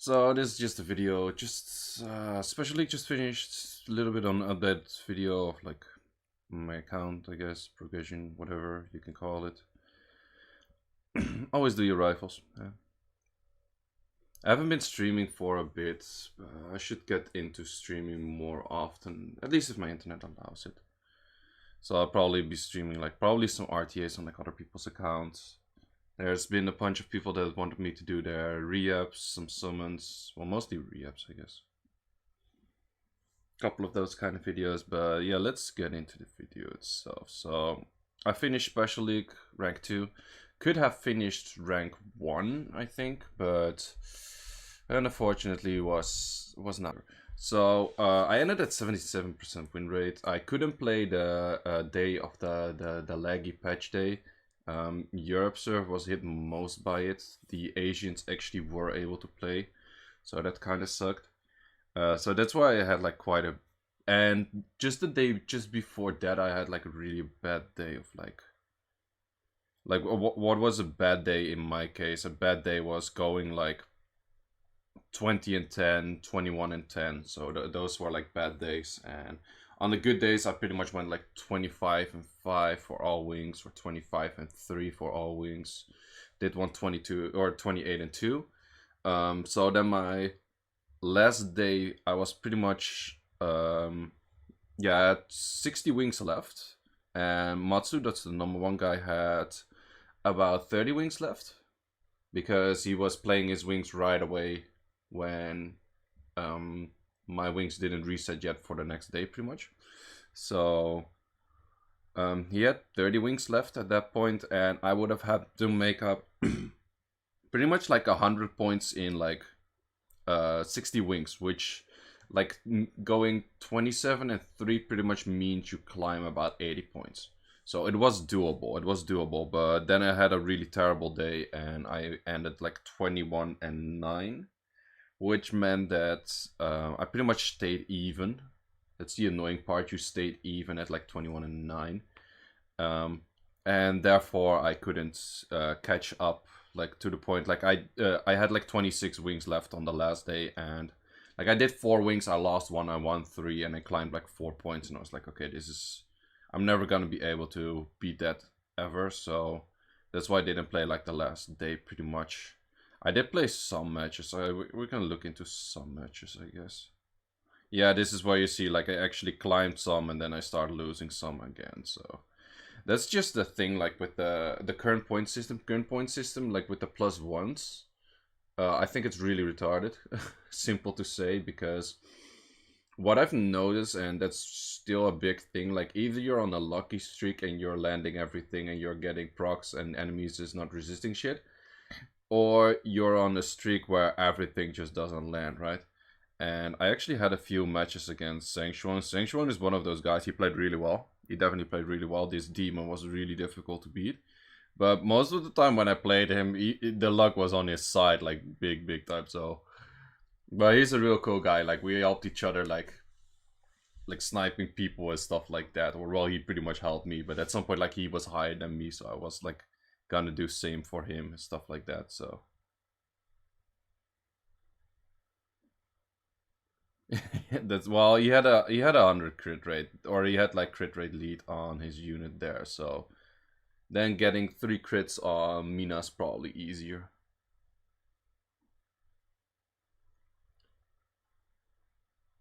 So this is just a video, just especially just finished a little bit on update video of like my account, I guess, progression, whatever you can call it. Always do your rifles. Yeah. I haven't been streaming for a bit. I should get into streaming more often, at least if my internet allows it. So I'll probably be streaming like probably some RTAs on like other people's accounts. There's been a bunch of people that wanted me to do their re-ups, some summons, well mostly re-ups I guess. Couple of those kind of videos, but yeah, let's get into the video itself. So I finished Special League rank 2. Could have finished rank 1, I think, but unfortunately was not. So I ended at 77% win rate. I couldn't play the day of the laggy patch day. Europe serve was hit most by it. The Asians actually were able to play, so that kind of sucked. So that's why I had like quite a, and just the day just before that I had like a really bad day of like what was a bad day in my case? A bad day was going like 20 and 10, 21 and 10. So those were like bad days, and on the good days I pretty much went like 25 and 5 for all wings, or 25 and 3 for all wings. Did 122 or 28 and 2. So then my last day I was pretty much yeah, I had 60 wings left, and Matsu, that's the number 1 guy, had about 30 wings left, because he was playing his wings right away when my wings didn't reset yet for the next day pretty much. So he had 30 wings left at that point, and I would have had to make up pretty much like 100 points in like 60 wings, which like going 27 and 3 pretty much means you climb about 80 points. So it was doable, but then I had a really terrible day and I ended like 21 and 9, which meant that I pretty much stayed even. That's the annoying part, you stayed even at like 21 and 9. And therefore I couldn't catch up like to the point, like I had like 26 wings left on the last day, and like I did 4 wings, I lost 1, I won 3, and I climbed like 4 points, and I was like, okay, this is, I'm never gonna be able to beat that ever. So that's why I didn't play like the last day pretty much. I did play some matches, so we're gonna look into some matches, I guess. Yeah, this is where you see like I actually climbed some and then I started losing some again, so that's just the thing, like with the current point system, like with the +1s. I think it's really retarded. Simple to say, because what I've noticed, and that's still a big thing, like either you're on a lucky streak and you're landing everything and you're getting procs and enemies is not resisting shit, or you're on a streak where everything just doesn't land, right? And I actually had a few matches against Seiishizo. Seiishizo is one of those guys. He played really well. He definitely played really well. This demon was really difficult to beat. But most of the time when I played him, the luck was on his side, like big time. So, but he's a real cool guy. Like we helped each other, like sniping people and stuff like that. Or well, he pretty much helped me. But at some point, like he was higher than me, so I was like gonna do same for him and stuff like that. So. That's, well, he had a 100 crit rate, or he had like crit rate lead on his unit there, so then getting 3 crits on Mina's probably easier.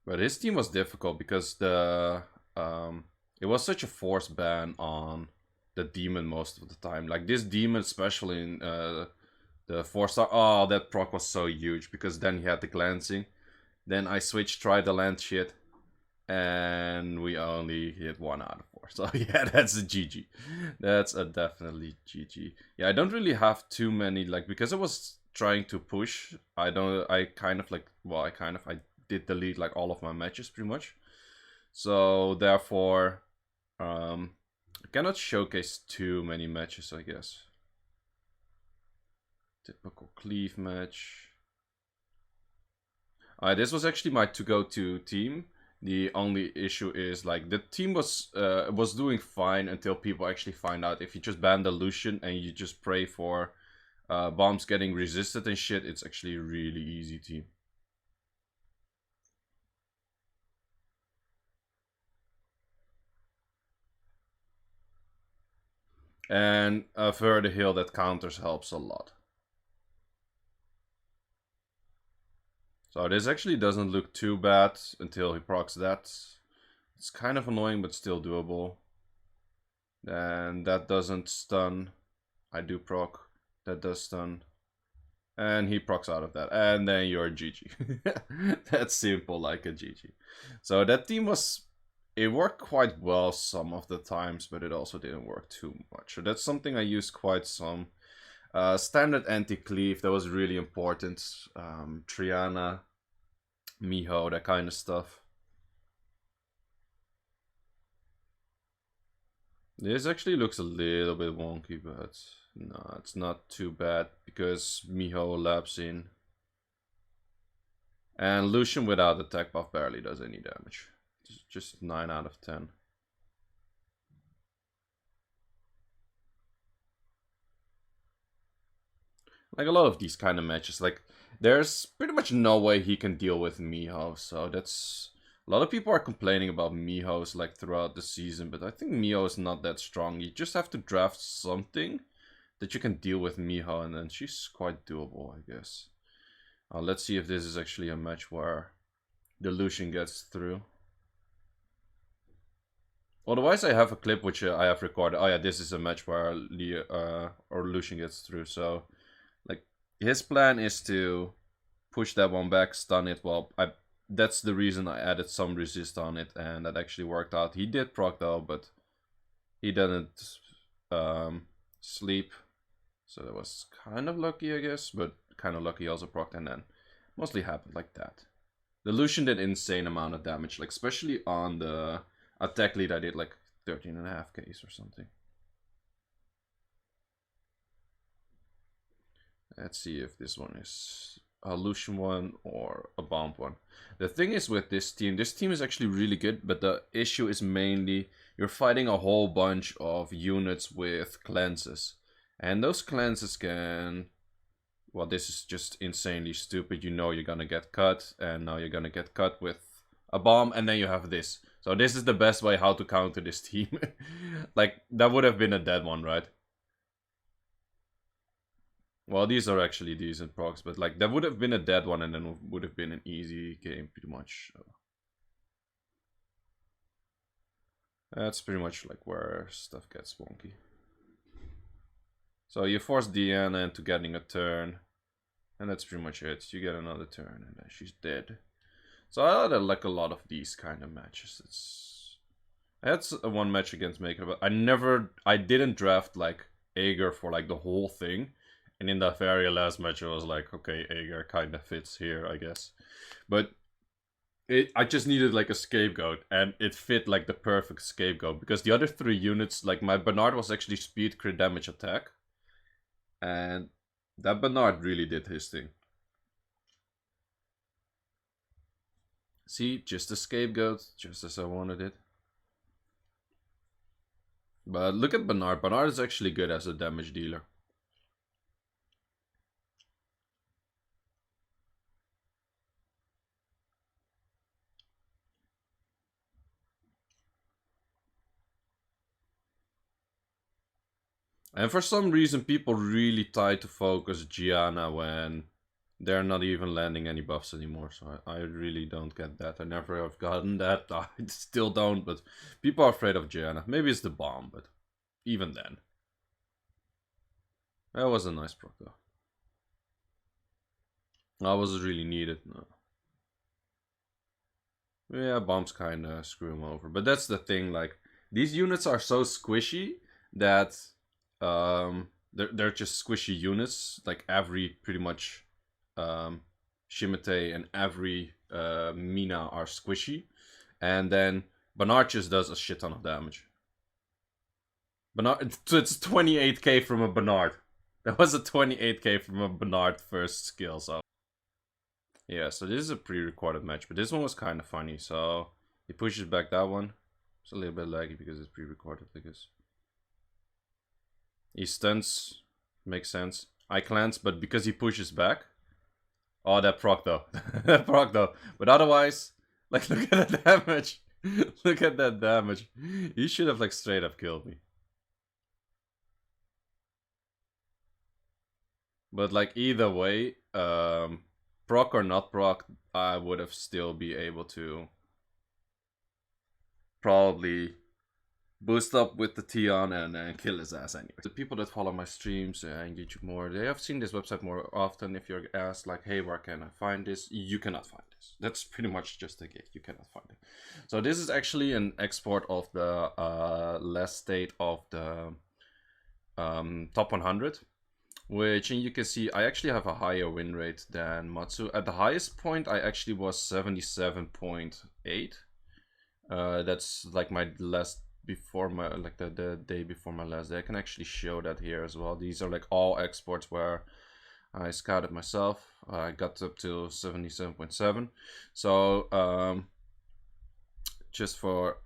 But his team was difficult because the it was such a force ban on the demon most of the time. Like this demon, especially in the 4-star, oh, that proc was so huge, because then he had the glancing. Then I switched, tried the land shit, and we only hit 1 out of 4. So yeah, that's a GG. That's a definitely GG. Yeah, I don't really have too many, like, because I was trying to push, I did delete like all of my matches pretty much. So therefore, I cannot showcase too many matches, I guess. Typical cleave match. This was actually my to-go-to team. The only issue is like the team was doing fine until people actually find out if you just ban the Lucian and you just pray for bombs getting resisted and shit, it's actually a really easy team. And a further heal that counters helps a lot. So this actually doesn't look too bad until he procs that. It's kind of annoying, but still doable. And that doesn't stun. I do proc. That does stun. And he procs out of that. And then you're GG. That's simple like a GG. So that team was... It worked quite well some of the times, but it also didn't work too much. So that's something I used quite some. Standard anti-cleave, that was really important. Triana, Miho, that kind of stuff. This actually looks a little bit wonky, but no, it's not too bad because Miho laps in. And Lucian without attack buff barely does any damage. Just 9 out of 10. Like a lot of these kind of matches, like there's pretty much no way he can deal with Miho, so that's... A lot of people are complaining about Mihos like throughout the season, but I think Miho is not that strong. You just have to draft something that you can deal with Miho, and then she's quite doable, I guess. Let's see if this is actually a match where the Lucian gets through. Otherwise, I have a clip which I have recorded. Oh yeah, this is a match where Lucian gets through. So, like, his plan is to push that one back, stun it. Well, that's the reason I added some resist on it, and that actually worked out. He did proc though, but he didn't sleep. So that was kind of lucky, I guess, but kind of lucky also proc, and then mostly happened like that. The Lucian did insane amount of damage, like especially on the attack lead I did like 13.5 Ks or something. Let's see if this one is a Lucian one or a bomb one. The thing is with this team is actually really good, but the issue is mainly you're fighting a whole bunch of units with cleanses. And those cleanses can... Well, this is just insanely stupid. You know you're gonna get cut, and now you're gonna get cut with a bomb, and then you have this. So this is the best way how to counter this team. Like, that would have been a dead one, right? Well, these are actually decent procs, but like, that would have been a dead one, and then would have been an easy game, pretty much. So. That's pretty much like where stuff gets wonky. So you force Deanna into getting a turn, and that's pretty much it. You get another turn, and then she's dead. So I had like a lot of these kind of matches. I had one match against Maker, but I didn't draft like Aegir for like the whole thing. And in that very last match, I was like, okay, Aegir kind of fits here, I guess. But I just needed like a scapegoat, and it fit like the perfect scapegoat, because the other 3 units, like my Bernard was actually speed, crit damage, attack. And that Bernard really did his thing. See, just a scapegoat, just as I wanted it. But look at Bernard. Bernard is actually good as a damage dealer. And for some reason, people really try to focus Gianna when they're not even landing any buffs anymore. So I really don't get that. I never have gotten that. I still don't, but people are afraid of Gianna. Maybe it's the bomb, but even then. That was a nice proc though. That was really needed. No. Yeah, bombs kinda screw him over. But that's the thing, like, these units are so squishy that they're just squishy units. Like every pretty much Shimate and every Mina are squishy. And then Bernard just does a shit ton of damage. Bernard, so it's 28k from a Bernard. That was a 28k from a Bernard first skill, so. Yeah, so this is a pre-recorded match, but this one was kind of funny, so he pushes back that one. It's a little bit laggy because it's pre-recorded, I guess. He stuns, makes sense. I cleanse, but because he pushes back. Oh, that proc though. That proc though. But otherwise, like, look at the damage. Look at that damage. He should have like straight up killed me. But like either way, proc or not proc, I would have still be able to probably boost up with the Tion and kill his ass anyway. The people that follow my streams and YouTube more, they have seen this website more often. If you're asked like, hey, where can I find this? You cannot find this. That's pretty much just a gate. You cannot find it. So this is actually an export of the last state of the top 100. Which, and you can see, I actually have a higher win rate than Matsu. At the highest point, I actually was 77.8. That's like my last before my, like the day before my last day. I can actually show that here as well. These are like all exports where I scouted myself. I got up to 77.7. So, just for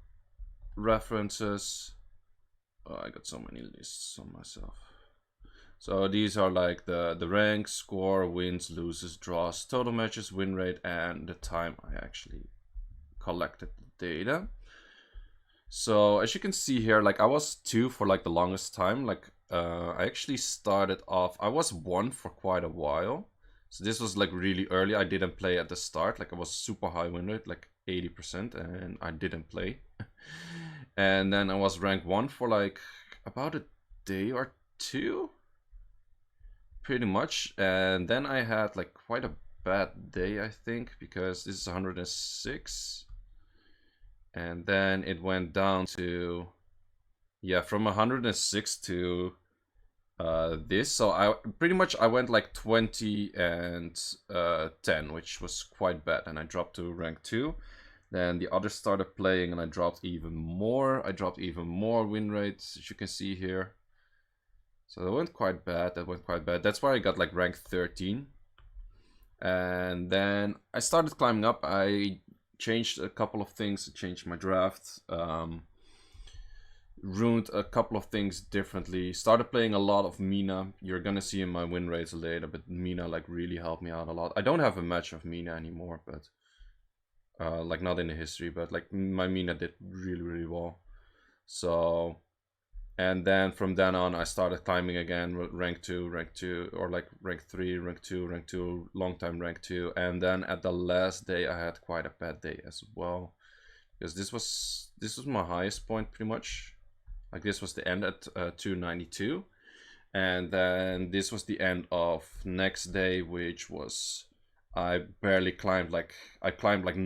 references, I got so many lists on myself. So these are like the rank, score, wins, loses, draws, total matches, win rate, and the time I actually collected the data. So as you can see here, like I was 2 for like the longest time. Like I actually started off, I was 1 for quite a while. So this was like really early. I didn't play at the start. Like I was super high win rate, like 80%, and I didn't play. And then I was rank 1 for like about a day or 2. Pretty much. And then I had like quite a bad day, I think, because this is 106. And then it went down to, yeah, from 106 to this. So I pretty much, I went like 20 and 10, which was quite bad. And I dropped to rank 2. Then the others started playing and I dropped even more. I dropped even more win rates, as you can see here. So that went quite bad. That's why I got like rank 13. And then I started climbing up. I changed a couple of things. I changed my draft. Ruined a couple of things differently. Started playing a lot of Mina. You're gonna see in my win rates later, but Mina like really helped me out a lot. I don't have a match of Mina anymore, but like not in the history, but like my Mina did really well. So, and then from then on, I started climbing again, rank 2, or like rank 3, rank 2, long time rank 2. And then at the last day, I had quite a bad day as well. Because this was my highest point pretty much. Like this was the end at 292. And then this was the end of next day, which was, I barely climbed, like, I climbed like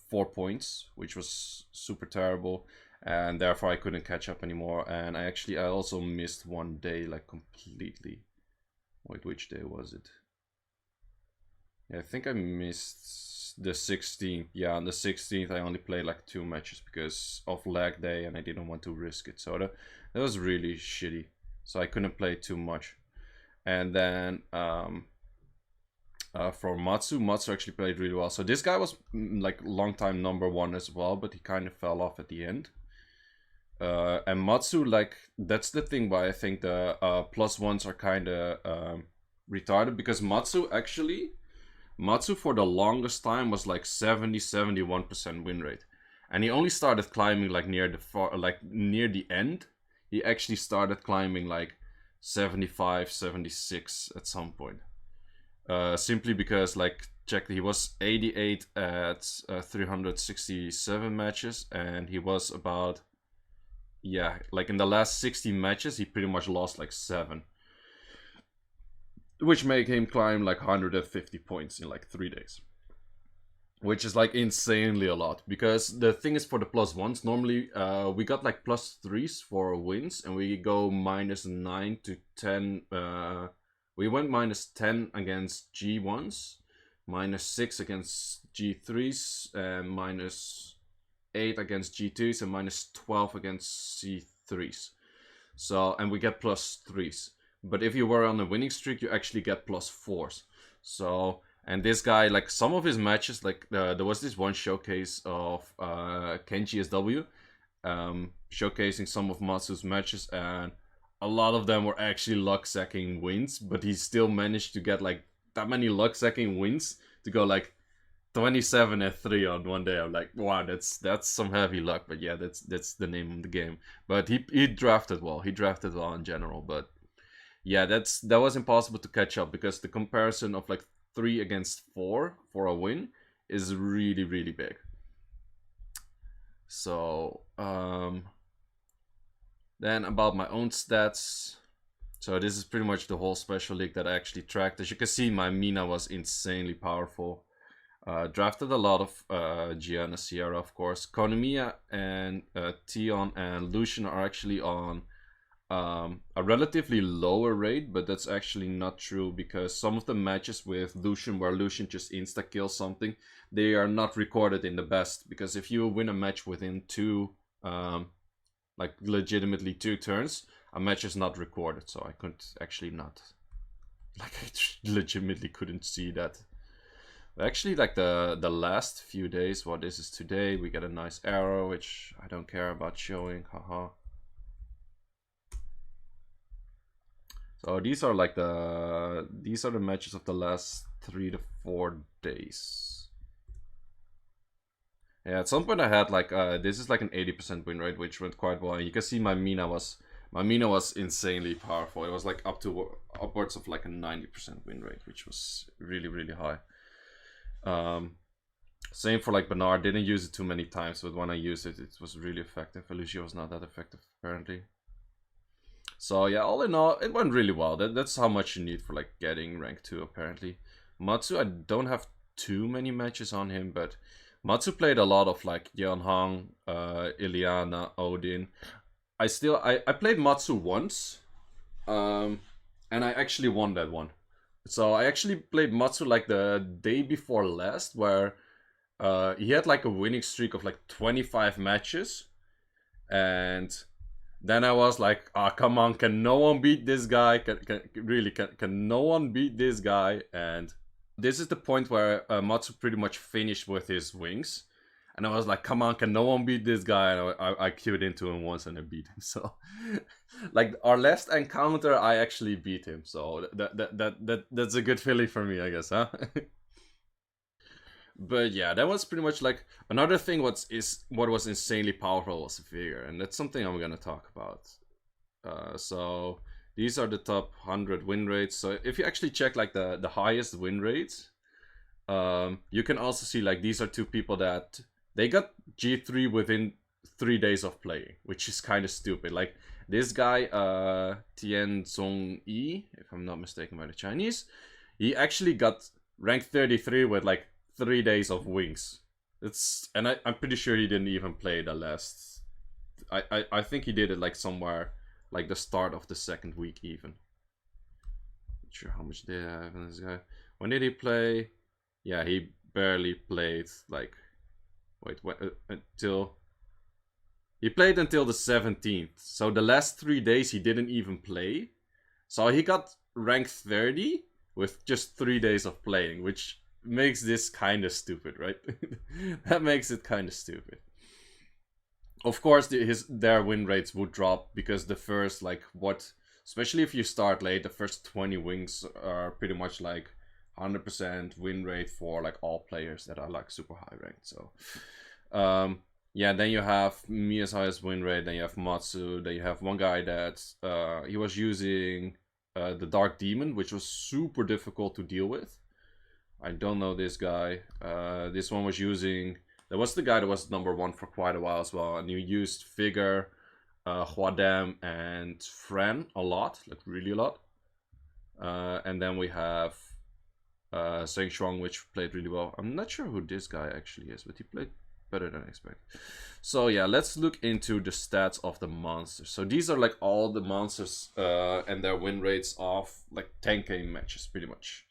4 points, which was super terrible. And therefore I couldn't catch up anymore. And I also missed one day like completely. Wait, which day was it? Yeah, I think I missed the 16th. Yeah, on the 16th I only played like 2 matches because of lag day and I didn't want to risk it. So that was really shitty. So I couldn't play too much. And then for Matsu actually played really well. So this guy was like long time number 1 as well, but he kind of fell off at the end. And Matsu, like, that's the thing why I think the +1s are kind of retarded, because Matsu for the longest time was like 71% win rate, and he only started climbing like near the end. He actually started climbing like 75, 76 at some point. Simply because, like, check, he was 88 at 367 matches, and he was about, yeah, like in the last 60 matches, he pretty much lost like 7. Which made him climb like 150 points in like 3 days. Which is like insanely a lot. Because the thing is, for the +1s, normally we got like +3s for wins, and we go -9 to 10. We went -10 against G1s, -6 against G3s, and -8 against G2s, and -12 against C3s. So, and we get +3s. But if you were on a winning streak, you actually get +4s. So, and this guy, like, some of his matches, like, there was this one showcase of Kenji SW, showcasing some of Matsu's matches, and a lot of them were actually luck sacking wins, but he still managed to get like that many luck sacking wins to go like 27-3 on one day. I'm like, wow, that's some heavy luck. But yeah, that's the name of the game. But he drafted well. He drafted well in general. But yeah, that was impossible to catch up because the comparison of like 3 against 4 for a win is really really big. So then about my own stats. So this is pretty much the whole special league that I actually tracked. As you can see, my Mina was insanely powerful. Drafted a lot of Gianna Sierra, of course. Konomiya and Tion and Lucian are actually on a relatively lower rate, but that's actually not true because some of the matches with Lucian where Lucian just insta-kills something, they are not recorded in the best, because if you win a match within like legitimately 2 turns, a match is not recorded, so I couldn't actually not, like I legitimately couldn't see that. Actually, like the last few days, what this is today, we get a nice arrow, which I don't care about showing, haha. So these are like these are the matches of the last 3 to 4 days. Yeah, at some point I had like this is like an 80% win rate, which went quite well. And you can see my Mina was insanely powerful. It was like upwards of like a 90% win rate, which was really really high. Same for like Bernard. Didn't use it too many times, but when I used it, it was really effective. Lucio was not that effective apparently. So yeah, all in all, it went really well. That's how much you need for like getting rank 2 apparently. Matsu, I don't have too many matches on him, but Matsu played a lot of like Yeonhang, Iliana, Odin. I played Matsu once, and I actually won that one. So I actually played Matsu like the day before last, where he had like a winning streak of like 25 matches, and then I was like, ah, oh, come on, can no one beat this guy? Can no one beat this guy? And this is the point where Matsu pretty much finished with his wings. And I was like, come on, can no one beat this guy? And I queued into him once and I beat him. So, like, our last encounter, I actually beat him. So that's a good feeling for me, I guess, huh? But yeah, that was pretty much like another thing. What was insanely powerful was Vigor, and that's something I'm gonna talk about. So these are the top 100 win rates. So if you actually check like the highest win rates, you can also see like these are 2 people that they got G3 within 3 days of playing, which is kind of stupid. Like this guy, Tian Zhong Yi, if I'm not mistaken by the Chinese, he actually got rank 33 with like 3 days of wings. I'm pretty sure he didn't even play the last. I think he did it like somewhere like the start of the 2nd week even. Not sure how much did I have in this guy. When did he play? Yeah, he barely played like until he played until the 17th. So the last 3 days he didn't even play. So he got rank 30 with just 3 days of playing, which makes this kind of stupid, right? That makes it kind of stupid. Of course, their win rates would drop because the first especially if you start late, the first 20 wings are pretty much like 100% win rate for like all players that are like super high ranked. So yeah, then you have Mia's highest win rate, then you have Matsu, then you have one guy that he was using the Dark Demon, which was super difficult to deal with. I don't know this guy. This one was using... That was the guy that was number 1 for quite a while as well. And you used Vigor, Huadam, and Fran a lot. Like, really a lot. And then we have Seng Shuang, which played really well. I'm not sure who this guy actually is, but he played better than I expected. So yeah, let's look into the stats of the monsters. So these are like all the monsters and their win rates of like 10k matches, pretty much.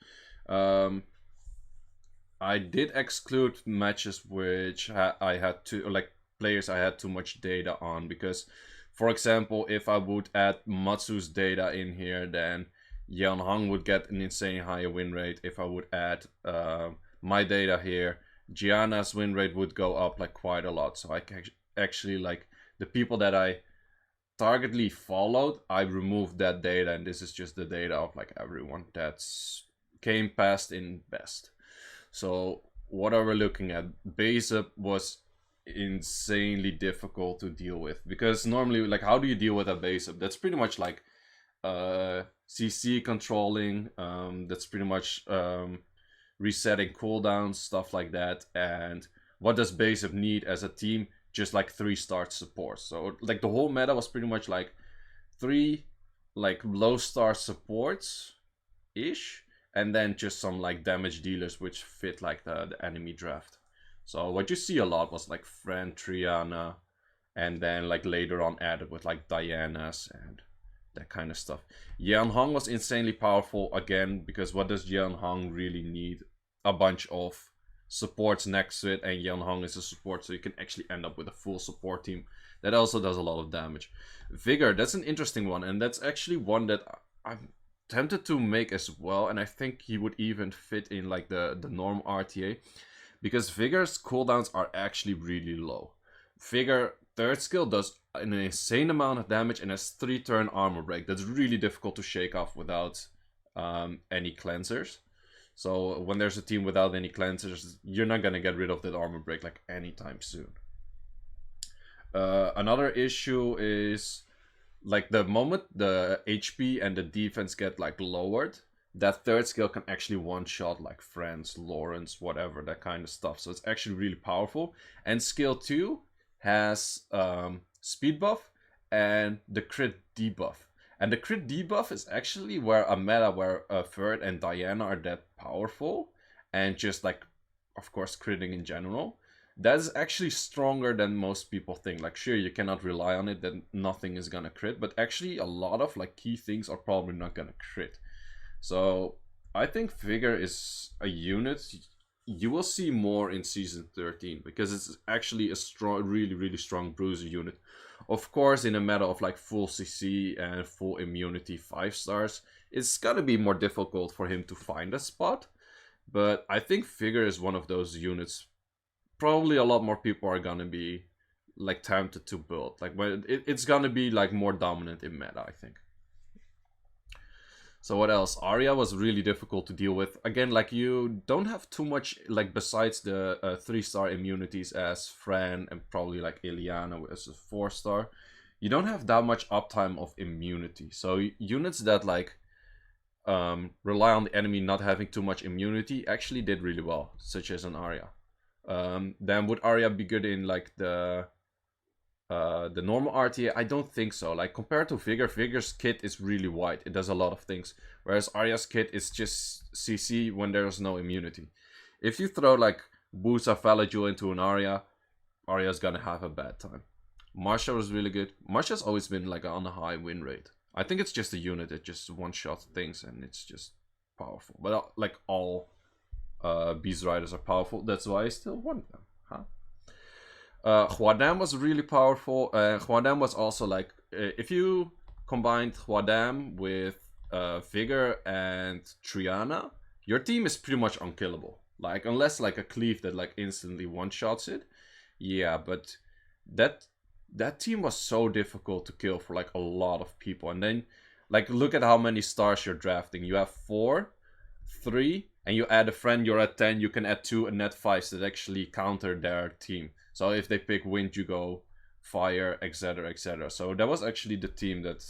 I did exclude matches which I had to, like players I had too much data on, because for example, if I would add Matsu's data in here, then Yeonhang would get an insane high win rate. If I would add my data here, Gianna's win rate would go up like quite a lot. So I can actually, like, the people that I target lead followed, I removed that data, and this is just the data of like everyone that's came past in best. So what are we looking at? Base up was insanely difficult to deal with, because normally, like, how do you deal with a base up? That's pretty much like CC controlling, that's pretty much resetting cooldowns, stuff like that. And what does base up need as a team? Just like 3-star support. So like the whole meta was pretty much like 3 like low star supports ish, and then just some like damage dealers which fit like the enemy draft. So what you see a lot was like Fran, Triana, and then like later on added with like Diana's and that kind of stuff. Yan Hong was insanely powerful again, because what does Yan Hong really need? A bunch of supports next to it, and Yan Hong is a support, so you can actually end up with a full support team that also does a lot of damage. Vigor, that's an interesting one, and that's actually one that I'm tempted to make as well, and I think he would even fit in like the norm RTA, because Vigor's cooldowns are actually really low. Vigor 3rd skill does an insane amount of damage and has 3-turn armor break. That's really difficult to shake off without any cleansers. So when there's a team without any cleansers, you're not gonna get rid of that armor break like anytime soon. Another issue is like the moment the HP and the defense get like lowered, that 3rd skill can actually one-shot like Franz, Lawrence, whatever, that kind of stuff. So it's actually really powerful. And skill 2 has speed buff and the crit debuff. And the crit debuff is actually where a meta where Ferd and Diana are that powerful, and just like, of course, critting in general. That is actually stronger than most people think. Like, sure, you cannot rely on it, then nothing is gonna crit, but actually a lot of like key things are probably not gonna crit. So I think Vigor is a unit you will see more in season 13, because it's actually a strong, really strong bruiser unit. Of course, in a meta of like full CC and full immunity 5 stars, it's gonna be more difficult for him to find a spot. But I think Vigor is one of those units probably a lot more people are gonna be like tempted to build. Like, when it's gonna be like more dominant in meta, I think. So what else? Arya was really difficult to deal with. Again, like, you don't have too much, like, besides the 3-star immunities as Fran and probably like Ileana as a 4-star. You don't have that much uptime of immunity. So units that like rely on the enemy not having too much immunity actually did really well, such as an Arya. Then would Arya be good in like the normal RTA? I don't think so. Like, compared to Vigor, Vigor's kit is really wide. It does a lot of things. Whereas Arya's kit is just CC when there's no immunity. If you throw like Busa Valajul into an Arya, Arya's gonna have a bad time. Marsha was really good. Marsha's always been like on a high win rate. I think it's just a unit that just one-shot things and it's just powerful. But like all Beast Riders are powerful. That's why I still want them. Huh? Huadam was really powerful. Huadam was also like, if you combined Huadam with Vigor and Triana, your team is pretty much unkillable. Like, unless like a cleave that like instantly one-shots it. Yeah, but that team was so difficult to kill for like a lot of people. And then like, look at how many stars you're drafting. You have 4, 3, and you add a friend, you're at 10. You can add 2 and net 5s that actually counter their team. So if they pick wind, you go fire, etc, etc. So that was actually the team that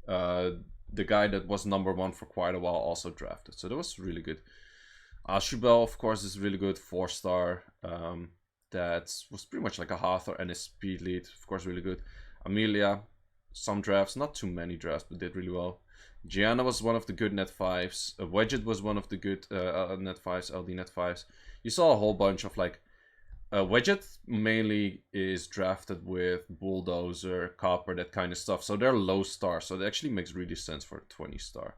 the guy that was #1 for quite a while also drafted. So that was really good. Ashubel, of course, is really good, 4-star. That was pretty much like a Hathor and a speed lead. Of course, really good. Amelia, some drafts, not too many drafts, but did really well. Gianna was one of the good net 5s. Wedget was one of the good net 5s, LD net 5s. You saw a whole bunch of like... Wedget mainly is drafted with Bulldozer, Copper, that kind of stuff. So they're low star, so it actually makes really sense for a 20-star.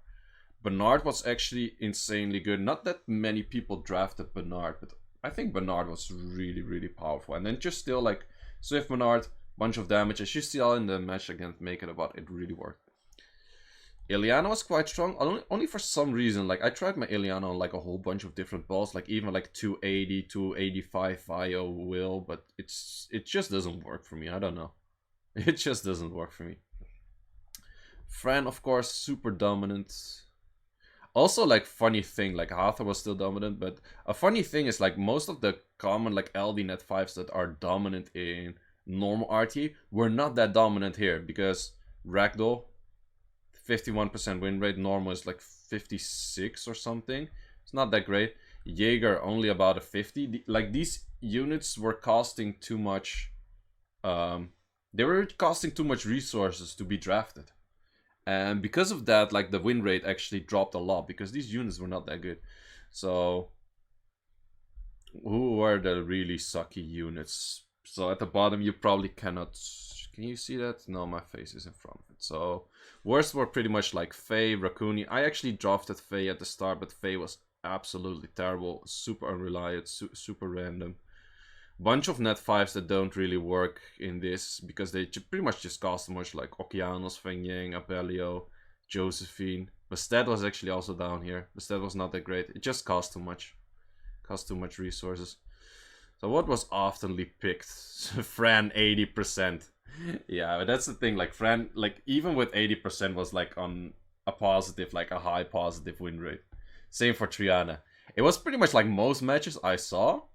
Bernard was actually insanely good. Not that many people drafted Bernard, but I think Bernard was really powerful. And then just still like Swift Bernard, bunch of damage. As you saw in the match against Make It About, it really worked. Ileana was quite strong, only for some reason. Like, I tried my Ileana on like a whole bunch of different balls, like even like 280, 285 Vio will, but it just doesn't work for me. I don't know. It just doesn't work for me. Fran, of course, super dominant. Also, like, funny thing, like, Hathor was still dominant, but a funny thing is, like, most of the common, like, LD net 5s that are dominant in normal RT were not that dominant here, because Ragdoll, 51% win rate, normal is like 56 or something. It's not that great. Jaeger, only about a 50. Like, these units were costing too much, they were costing too much resources to be drafted. And because of that, like, the win rate actually dropped a lot because these units were not that good. So, who are the really sucky units? So at the bottom, you probably cannot. Can you see that? No, my face is in front of it. So, worst were pretty much like Faye, Raccoon. I actually drafted Faye at the start, but Faye was absolutely terrible, super unreliable, super random. Bunch of net 5s that don't really work in this because they pretty much just cost so much, like Okeanos, Feng Yang, Apelio, Josephine. Bastet was actually also down here. Bastet was not that great. It just cost too much. Cost too much resources. So what was oftenly picked? Fran 80%. Yeah, but that's the thing. Like, Fran, like, even with 80% was like on a positive, like a high positive win rate. Same for Triana. It was pretty much like most matches I saw.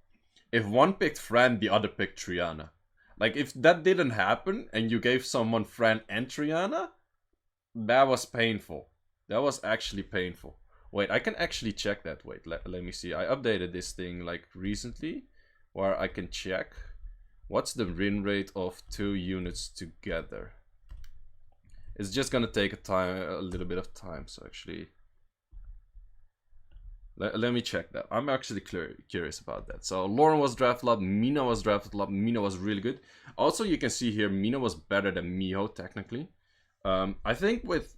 If one picked Fran, the other picked Triana. Like, if that didn't happen and you gave someone Fran and Triana, that was painful. That was actually painful. Wait, I can actually check that. Wait, let me see. I updated this thing like recently where I can check what's the win rate of two units together. It's just gonna take a little bit of time, so actually let me check that. I'm actually curious about that. So Lauren was drafted up, Mina was drafted up, Mina was really good. Also, you can see here, Mina was better than Miho, technically. I think with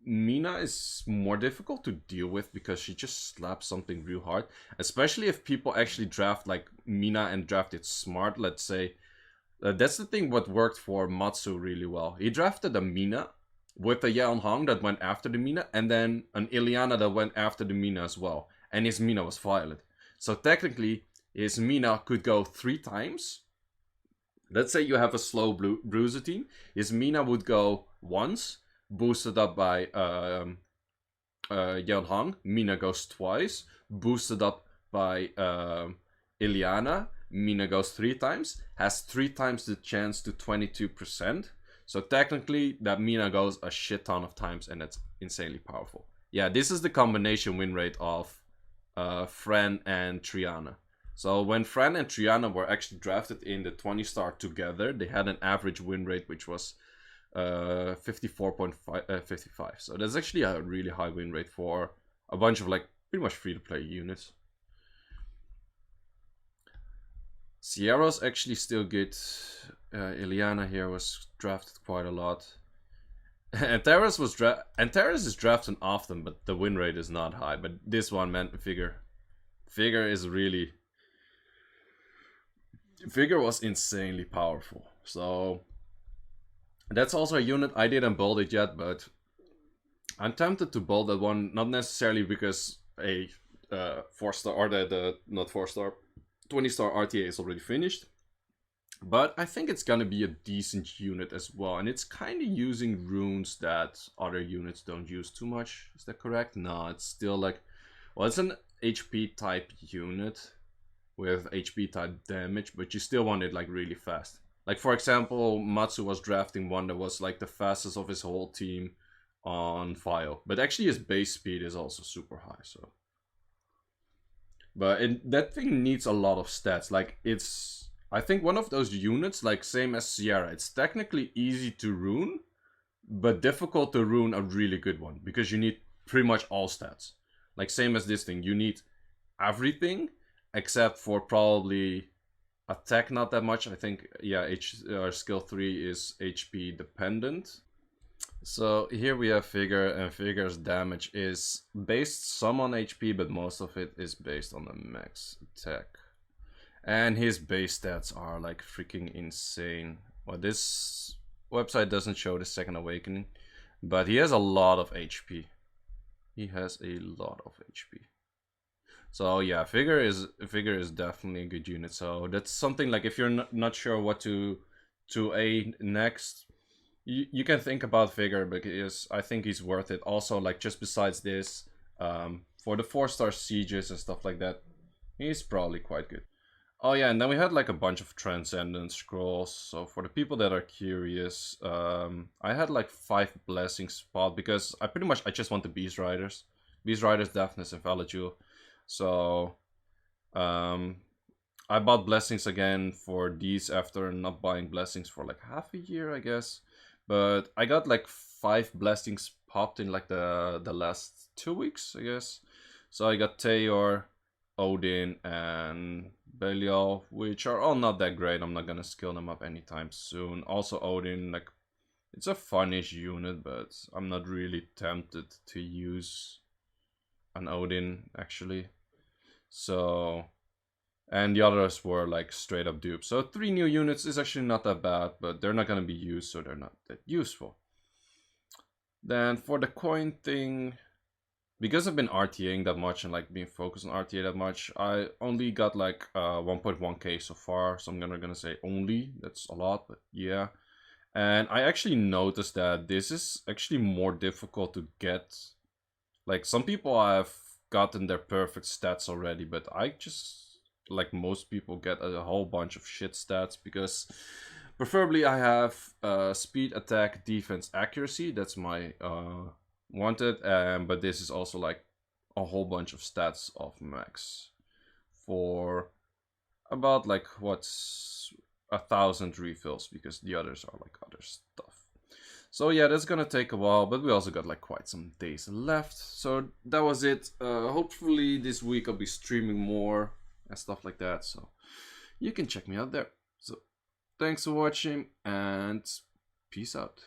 Mina is more difficult to deal with because she just slaps something real hard. Especially if people actually draft like Mina and draft it smart, let's say. That's the thing what worked for Matsu really well. He drafted a Mina with a Yeon Hong that went after the Mina, and then an Ileana that went after the Mina as well. And his Mina was Violet. So technically, his Mina could go 3 times. Let's say you have a slow bruiser team. His Mina would go once, boosted up by Yeon Hong. Mina goes twice, boosted up by Ileana. Mina goes 3 times, has 3 times the chance to 22%. So technically, that Mina goes a shit ton of times, and that's insanely powerful. Yeah, this is the combination win rate of Fran and Triana. So when Fran and Triana were actually drafted in the 20 star together, they had an average win rate which was 54.55. So that's actually a really high win rate for a bunch of like pretty much free to play units. Sierra's actually still good. Ileana here was drafted quite a lot. And Terrace is drafted often, but the win rate is not high. But this one, man, Figure is really. Figure was insanely powerful. So that's also a unit I didn't build it yet, but I'm tempted to build that one. Not necessarily because a 4-star or the not 4-star 20-star RTA is already finished. But I think it's gonna be a decent unit as well. And it's kind of using runes that other units don't use too much. Is that correct? No, it's still like... Well, it's an HP type unit with HP type damage, but you still want it like really fast. Like, for example, Matsu was drafting one that was like the fastest of his whole team on file. But actually his base speed is also super high, so... But that thing needs a lot of stats. Like, it's... I think one of those units, like same as Sierra, it's technically easy to rune, but difficult to rune a really good one, because you need pretty much all stats. Like same as this thing, you need everything, except for probably attack not that much. I think, yeah, skill 3 is HP dependent. So here we have Figure, and Figure's damage is based some on HP, but most of it is based on the max attack. And his base stats are like freaking insane. Well, this website doesn't show the second awakening, but he has a lot of HP. He has a lot of HP. So yeah, Figure is definitely a good unit. So that's something like if you're not sure what to to a next, you can think about Vigor because I think he's worth it. Also, like just besides this, for the 4-star sieges and stuff like that, he's probably quite good. Oh yeah, and then we had like a bunch of Transcendent scrolls. So for the people that are curious, I had like 5 blessings spot because I just want the Beast Riders, Deafness, and Validule. So um, I bought blessings again for these after not buying blessings for like half a year, I guess. But I got like 5 blessings popped in like the last 2 weeks, I guess. So I got Teor, Odin, and Belial, which are all not that great. I'm not gonna skill them up anytime soon. Also Odin, like it's a funnish unit, but I'm not really tempted to use an Odin actually. So, and the others were like straight up dupes. So 3 new units is actually not that bad, but they're not gonna be used, so they're not that useful. Then for the coin thing, because I've been RTAing that much and like being focused on RTA that much, I only got like 1.1k so far. So I'm gonna say only. That's a lot, but yeah. And I actually noticed that this is actually more difficult to get. Like some people have gotten their perfect stats already, but I just, like most people, get a whole bunch of shit stats because preferably I have speed, attack, defense, accuracy. That's my wanted, but this is also like a whole bunch of stats of max for about like what's 1,000 refills because the others are like other stuff. So yeah, that's gonna take a while, but we also got like quite some days left. So that was it. Hopefully this week I'll be streaming more and stuff like that. So you can check me out there. So thanks for watching and peace out.